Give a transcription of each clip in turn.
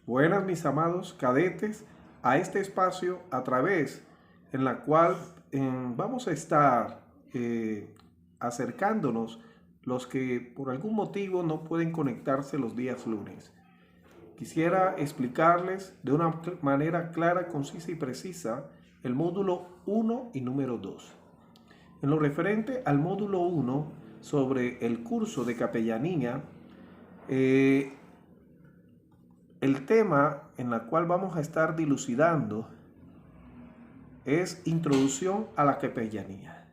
Buenas, mis amados cadetes, a este espacio a través en la cual vamos a estar acercándonos los que por algún motivo no pueden conectarse los días lunes. Quisiera explicarles de una manera clara, concisa y precisa el módulo 1 y número 2. En lo referente al módulo 1 sobre el curso de capellanía, el tema en el cual vamos a estar dilucidando es Introducción a la capellanía.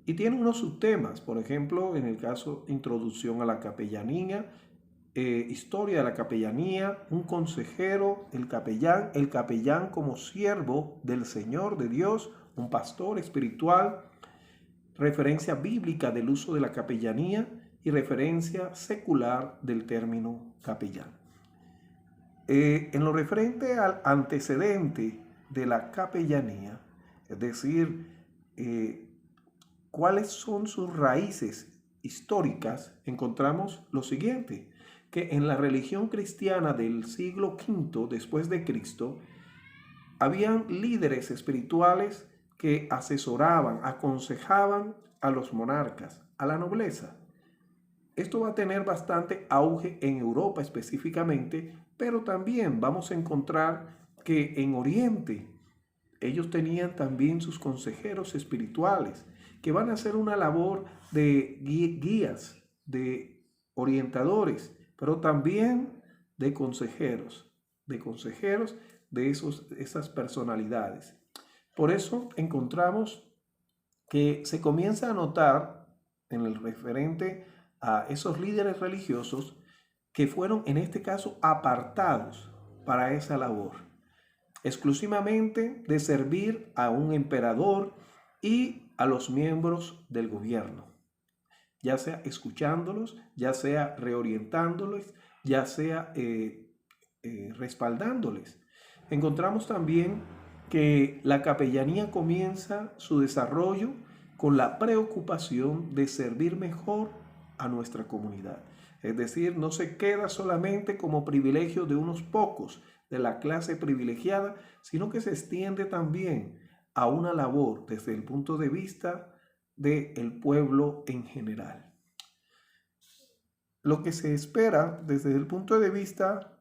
Y tiene unos subtemas, por ejemplo, en el caso Introducción a la capellanía, Historia de la capellanía, un consejero, el capellán como siervo del Señor, de Dios, un pastor espiritual, referencia bíblica del uso de la capellanía y referencia secular del término capellán. En lo referente al antecedente de la capellanía, es decir, cuáles son sus raíces históricas, encontramos lo siguiente, que en la religión cristiana del siglo V después de Cristo, habían líderes espirituales que asesoraban, aconsejaban a los monarcas, a la nobleza. Esto va a tener bastante auge en Europa específicamente, pero también vamos a encontrar que en Oriente ellos tenían también sus consejeros espirituales que van a hacer una labor de guías, de orientadores, pero también de consejeros de esas personalidades. Por eso encontramos que se comienza a notar en el referente a esos líderes religiosos que fueron en este caso apartados para esa labor, exclusivamente de servir a un emperador y a los miembros del gobierno, ya sea escuchándolos, ya sea reorientándolos, ya sea respaldándoles. Encontramos también que la capellanía comienza su desarrollo con la preocupación de servir mejor a nuestra comunidad. Es decir, no se queda solamente como privilegio de unos pocos, de la clase privilegiada, sino que se extiende también a una labor desde el punto de vista del pueblo en general. Lo que se espera desde el punto de vista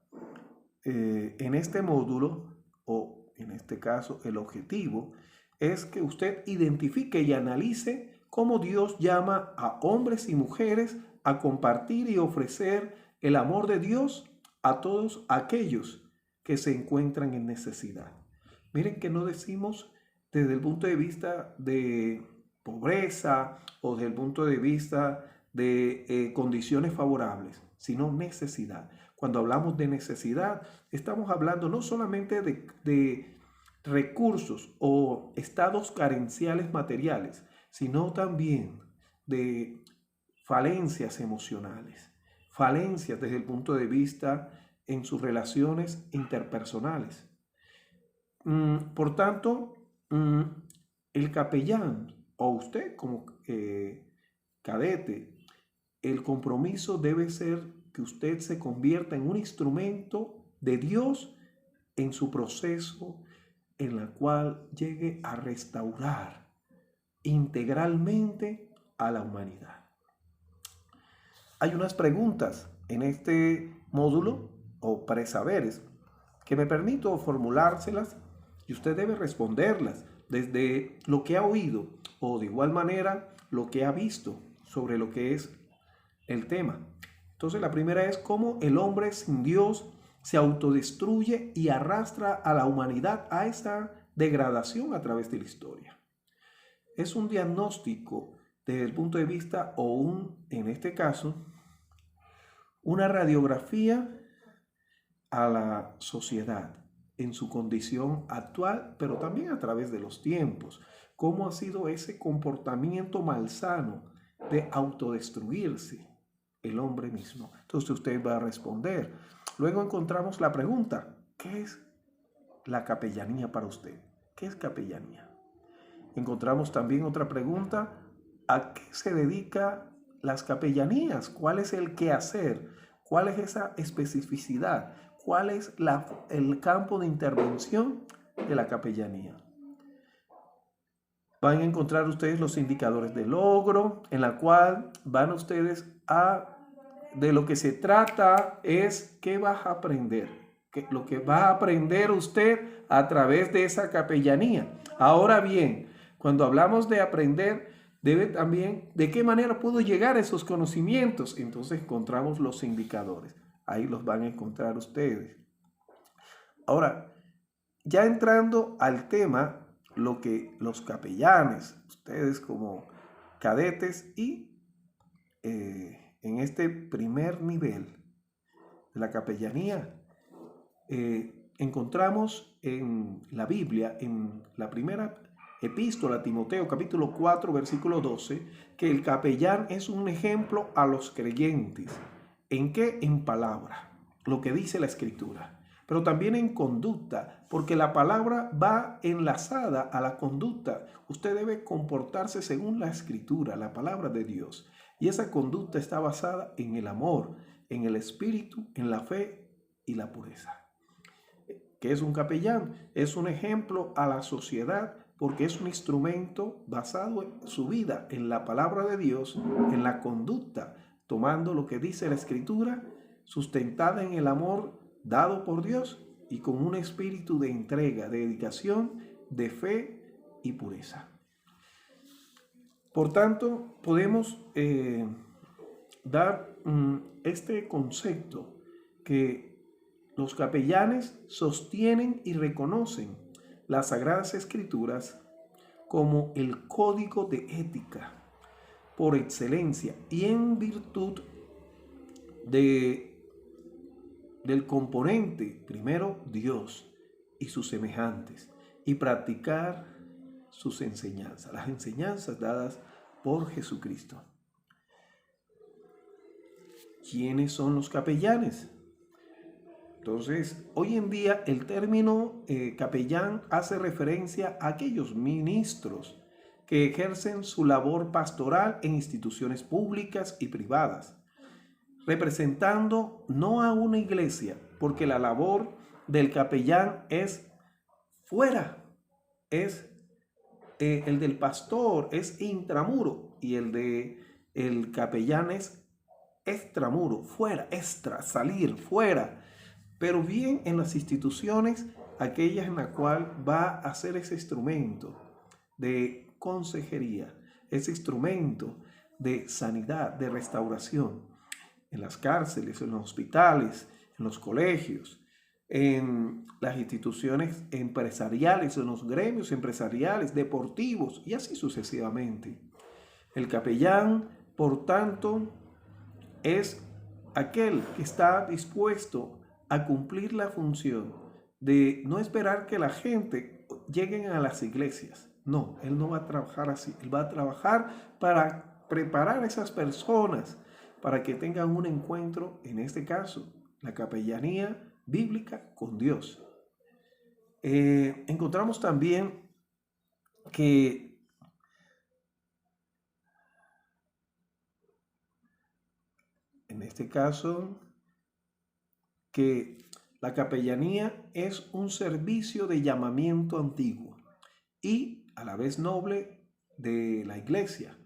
en este módulo, o en este caso el objetivo, es que usted identifique y analice cómo Dios llama a hombres y mujeres a compartir y ofrecer el amor de Dios a todos aquellos que se encuentran en necesidad. Miren que no decimos desde el punto de vista de pobreza o desde el punto de vista de condiciones favorables, sino necesidad. Cuando hablamos de necesidad, estamos hablando no solamente de recursos o estados carenciales materiales, sino también de falencias emocionales, falencias desde el punto de vista en sus relaciones interpersonales. Por tanto, el capellán o usted como cadete, el compromiso debe ser que usted se convierta en un instrumento de Dios en su proceso en la cual llegue a restaurar integralmente a la humanidad. Hay unas preguntas en este módulo o presaberes que me permito formulárselas y usted debe responderlas desde lo que ha oído o de igual manera lo que ha visto sobre lo que es el tema. Entonces la primera es cómo el hombre sin Dios se autodestruye y arrastra a la humanidad a esa degradación a través de la historia. Es un diagnóstico desde el punto de vista o en este caso, una radiografía a la sociedad en su condición actual, pero también a través de los tiempos. Cómo ha sido ese comportamiento malsano de autodestruirse el hombre mismo. Entonces usted va a responder. Luego encontramos la pregunta, ¿qué es la capellanía para usted? ¿Qué es capellanía? Encontramos también otra pregunta, ¿a qué se dedican las capellanías? ¿Cuál es el quehacer? ¿Cuál es esa especificidad? ¿Cuál es el campo de intervención de la capellanía? Van a encontrar ustedes los indicadores de logro, en la cual van ustedes de lo que se trata es qué vas a aprender, lo que va a aprender usted a través de esa capellanía. Ahora bien, cuando hablamos de aprender, debe también, ¿de qué manera puedo llegar a esos conocimientos? Entonces encontramos los indicadores. Ahí los van a encontrar ustedes. Ahora, ya entrando al tema, lo que los capellanes, ustedes como cadetes y en este primer nivel de la capellanía, encontramos en la Biblia, en la primera epístola a Timoteo, capítulo 4, versículo 12, que el capellán es un ejemplo a los creyentes. ¿En qué? En palabra, lo que dice la Escritura, pero también en conducta, porque la palabra va enlazada a la conducta. Usted debe comportarse según la Escritura, la palabra de Dios. Y esa conducta está basada en el amor, en el espíritu, en la fe y la pureza. ¿Qué es un capellán? Es un ejemplo a la sociedad porque es un instrumento basado en su vida, en la palabra de Dios, en la conducta, tomando lo que dice la Escritura, sustentada en el amor dado por Dios y con un espíritu de entrega, de dedicación, de fe y pureza. Por tanto, podemos dar este concepto que los capellanes sostienen y reconocen las Sagradas Escrituras como el código de ética por excelencia y en virtud del componente, primero Dios y sus semejantes, y practicar sus enseñanzas, las enseñanzas dadas por Jesucristo. ¿Quiénes son los capellanes? Entonces, hoy en día el término capellán hace referencia a aquellos ministros que ejercen su labor pastoral en instituciones públicas y privadas, representando no a una iglesia, porque la labor del capellán es fuera, es el del pastor es intramuro y el capellán es extramuro, fuera, extra, salir, fuera. Pero bien en las instituciones, aquellas en la cual va a ser ese instrumento de consejería, ese instrumento de sanidad, de restauración, en las cárceles, en los hospitales, en los colegios, en las instituciones empresariales, en los gremios empresariales, deportivos y así sucesivamente. El capellán, por tanto, es aquel que está dispuesto a cumplir la función de no esperar que la gente llegue a las iglesias. No, él no va a trabajar así. Él va a trabajar para preparar a esas personas para que tengan un encuentro, en este caso, la capellanía bíblica con Dios. Encontramos también que en este caso, que la capellanía es un servicio de llamamiento antiguo y a la vez noble de la iglesia,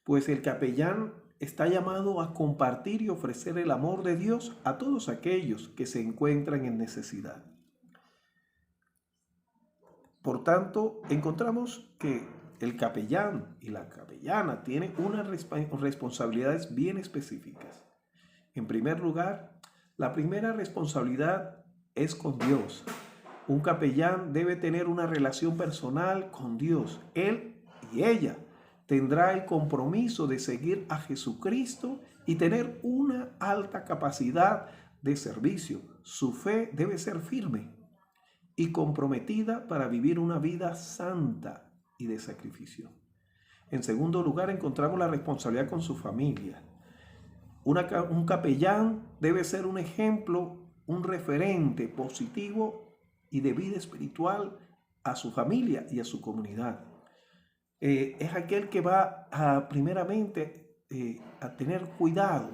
pues el capellán está llamado a compartir y ofrecer el amor de Dios a todos aquellos que se encuentran en necesidad. Por tanto, encontramos que el capellán y la capellana tienen unas responsabilidades bien específicas. En primer lugar, la primera responsabilidad es con Dios. Un capellán debe tener una relación personal con Dios. Él y ella tendrá el compromiso de seguir a Jesucristo y tener una alta capacidad de servicio. Su fe debe ser firme y comprometida para vivir una vida santa y de sacrificio. En segundo lugar, encontramos la responsabilidad con su familia. Un capellán debe ser un ejemplo, un referente positivo y de vida espiritual a su familia y a su comunidad. Es aquel que va a primeramente a tener cuidado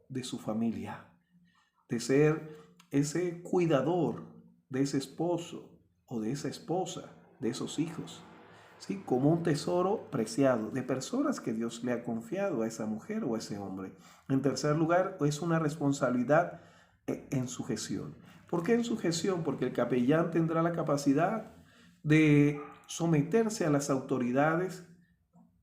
de su familia, de ser ese cuidador de ese esposo o de esa esposa, de esos hijos, ¿sí? Como un tesoro preciado de personas que Dios le ha confiado a esa mujer o a ese hombre. En tercer lugar, es una responsabilidad en sujeción. ¿Por qué en sujeción? Porque el capellán tendrá la capacidad de someterse a las autoridades,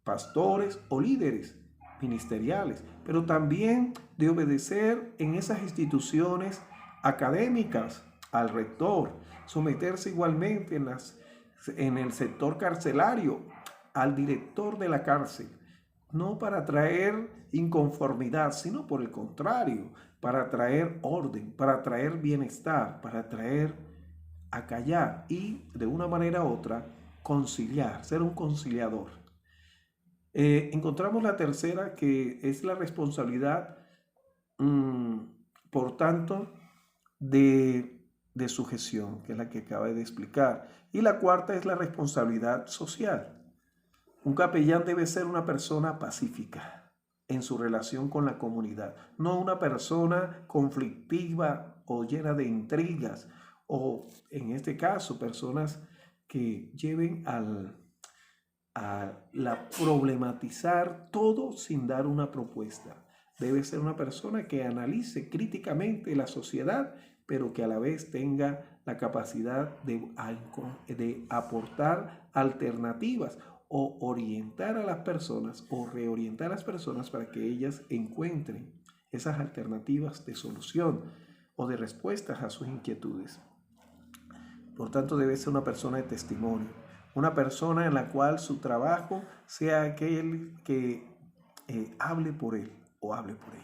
pastores o líderes ministeriales, pero también de obedecer en esas instituciones académicas al rector, someterse igualmente en el sector carcelario al director de la cárcel, no para traer inconformidad, sino por el contrario, para traer orden, para traer bienestar, para traer acallar y de una manera u otra conciliar, ser un conciliador. Encontramos la tercera, que es la responsabilidad, por tanto, de sujeción, que es la que acabé de explicar. Y la cuarta es la responsabilidad social. Un capellán debe ser una persona pacífica en su relación con la comunidad, no una persona conflictiva o llena de intrigas, o en este caso, personas que lleven a la problematizar todo sin dar una propuesta. Debe ser una persona que analice críticamente la sociedad, pero que a la vez tenga la capacidad de aportar alternativas o orientar a las personas o reorientar a las personas para que ellas encuentren esas alternativas de solución o de respuestas a sus inquietudes. Por tanto, debe ser una persona de testimonio, una persona en la cual su trabajo sea aquel que hable por él o hable por ella.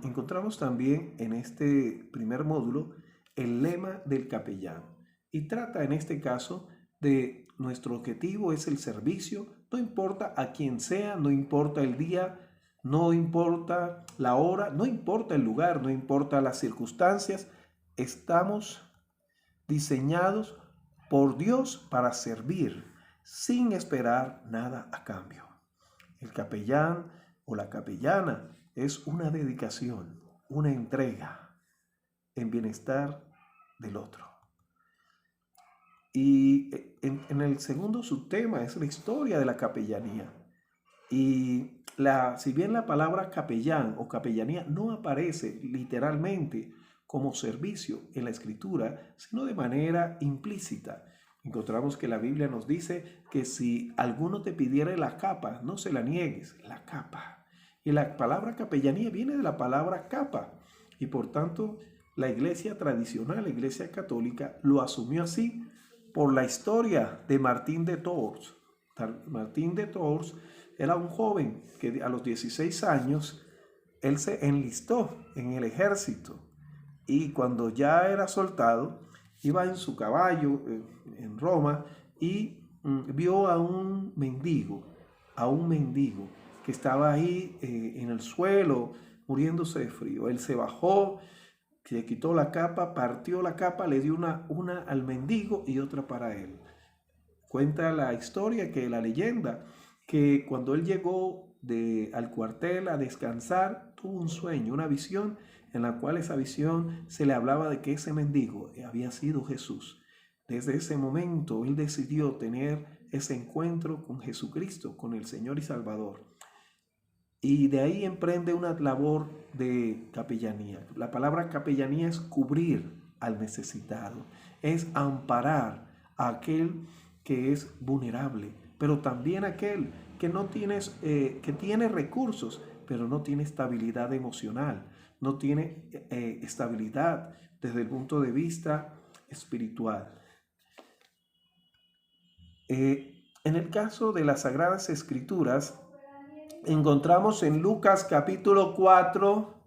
Encontramos también en este primer módulo el lema del capellán y trata en este caso de nuestro objetivo es el servicio, no importa a quién sea, no importa el día, no importa la hora, no importa el lugar, no importa las circunstancias, estamos diseñados por Dios para servir sin esperar nada a cambio. El capellán o la capellana es una dedicación, una entrega en bienestar del otro. Y en el segundo subtema es la historia de la capellanía. Y si bien la palabra capellán o capellanía no aparece literalmente como servicio en la Escritura, sino de manera implícita. Encontramos que la Biblia nos dice que si alguno te pidiera la capa, no se la niegues, la capa. Y la palabra capellanía viene de la palabra capa. Y por tanto, la iglesia tradicional, la iglesia católica, lo asumió así por la historia de Martín de Tours. Martín de Tours era un joven que a los 16 años, él se enlistó en el ejército. Y cuando ya era soldado, iba en su caballo en Roma y vio a un mendigo que estaba ahí en el suelo muriéndose de frío. Él se bajó, se quitó la capa, partió la capa, le dio una al mendigo y otra para él. Cuenta la historia, la leyenda, que cuando él llegó al cuartel a descansar, tuvo un sueño, una visión, en la cual esa visión se le hablaba de que ese mendigo había sido Jesús. Desde ese momento él decidió tener ese encuentro con Jesucristo, con el Señor y Salvador. Y de ahí emprende una labor de capellanía. La palabra capellanía es cubrir al necesitado, es amparar a aquel que es vulnerable, pero también aquel que que tiene recursos, pero no tiene estabilidad emocional, no tiene estabilidad desde el punto de vista espiritual. En el caso de las Sagradas Escrituras, encontramos en Lucas capítulo 4,